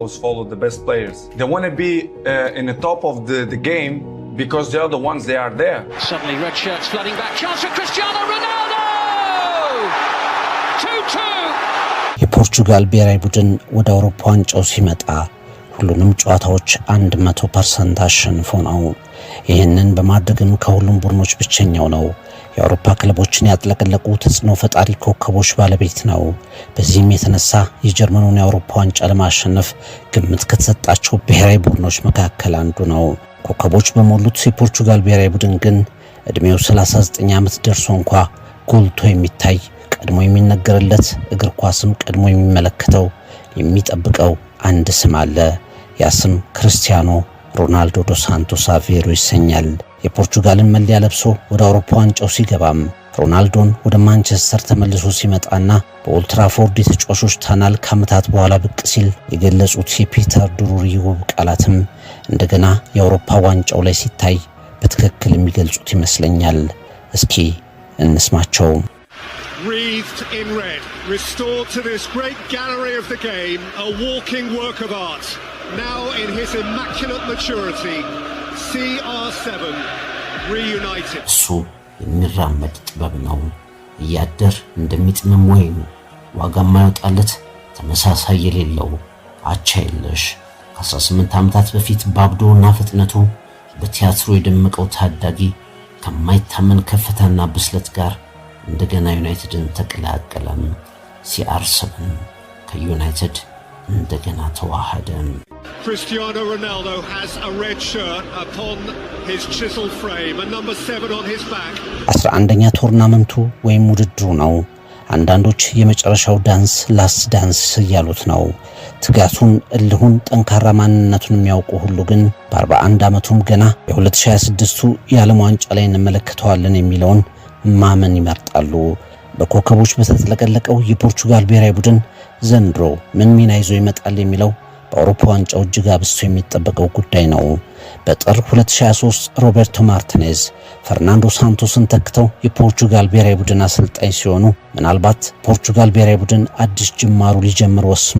follow the best players. They want to be in the top of the game because they are the ones they are there. Suddenly red shirts flooding back. Chance for Cristiano Ronaldo! 2-2! የፖርቹጋል ብሔራዊ ቡድን ወደ አውሮፓ ዋንጫው ሲመጣ ሁሉንም ጨዋታዎች 100% አሸንፎ ነው። ይህንን በማድረግም ከሁሉም ቡድኖች ብቸኛው ነው። የአውሮፓ ክለቦችን ያጥለቀለቁ ተጽዕኖ ፈጣሪ ኮከቦች ባለቤት ነው። በዚህም የተነሳ የጀርመኑን የአውሮፓ ዋንጫ ለማሸነፍ ግምት ከተሰጣቸው ብሔራዊ ቡድኖች መካከል አንዱ ነው። ኮከቦች በሞሉት የፖርቹጋል ብሔራዊ ቡድን ግን እድሜው 39 ዓመት ደርሶ እንኳ ጎልቶ የሚታይ ቀድሞ የሚነገርለት እግር ኳስም ቀድሞ የሚመለከተው የሚጠብቀው አንድ ስም አለ። ያ ስም ክርስቲያኖ ሮናልዶ ዶስ ሳንቶስ አቬሮ ይሰኛል። የፖርቹጋልን መለያ ለብሶ ወደ አውሮፓ ዋንጫው ሲገባም ሮናልዶን ወደ ማንቸስተር ተመልሶ ሲመጣና በኦልትራፎርድ የተጫዋቾች ታናል ከዓመታት በኋላ ብቅ ሲል የገለጹት የፒተር ድሩሪ ውብ ቃላትም እንደገና የአውሮፓ ዋንጫው ላይ ሲታይ በትክክል የሚገልጹት ይመስለኛል። እስኪ እንስማቸው። Wreathed in red, restored to this great gallery of the game, a walking work of art. Now in his immaculate maturity, CR7 reunited. እሱ የሚራመድ ጥበብ ነው። እያደር እንደሚጥምም ወይም ዋጋ የማይወጣለት ተመሳሳይ የሌለው አቻ የለሽ ከ18 ዓመታት በፊት ባብዶና ፍጥነቱ በቲያትሩ የደመቀው ታዳጊ ከማይታመን ከፍታና ብስለት ጋር እንደገና ዩናይትድን ተቀላቀለም። CR7 ከዩናይትድ እንደገና ተዋሃደ። Cristiano Ronaldo has a red shirt upon his chisel frame and number 7 on his back. 11ኛ ቶርናመንቱ ወይም ውድድሩ ነው። አንዳንዶች የመጨረሻው ዳንስ ላስት ዳንስ እያሉት ነው። ትጋቱን፣ እልሁን፣ ጠንካራ ማንነቱን የሚያውቁ ሁሉ ግን በ41 ዓመቱም ገና የ2026ቱ የዓለም ዋንጫ ላይ እንመለከተዋለን የሚለውን ማመን ይመርጣሉ። በኮከቦች በተጥለቀለቀው የፖርቹጋል ብሔራዊ ቡድን ዘንድሮ ምን ሚና ይዞ ይመጣል የሚለው በአውሮፓ ዋንጫው እጅግ አብዝቶ የሚጠበቀው ጉዳይ ነው። በጥር 2023 ሮቤርቶ ማርቲኔዝ ፈርናንዶ ሳንቶስን ተክተው የፖርቹጋል ብሔራዊ ቡድን አሰልጣኝ ሲሆኑ ምናልባት ፖርቹጋል ብሔራዊ ቡድን አዲስ ጅማሩ ሊጀምር ወስኗል።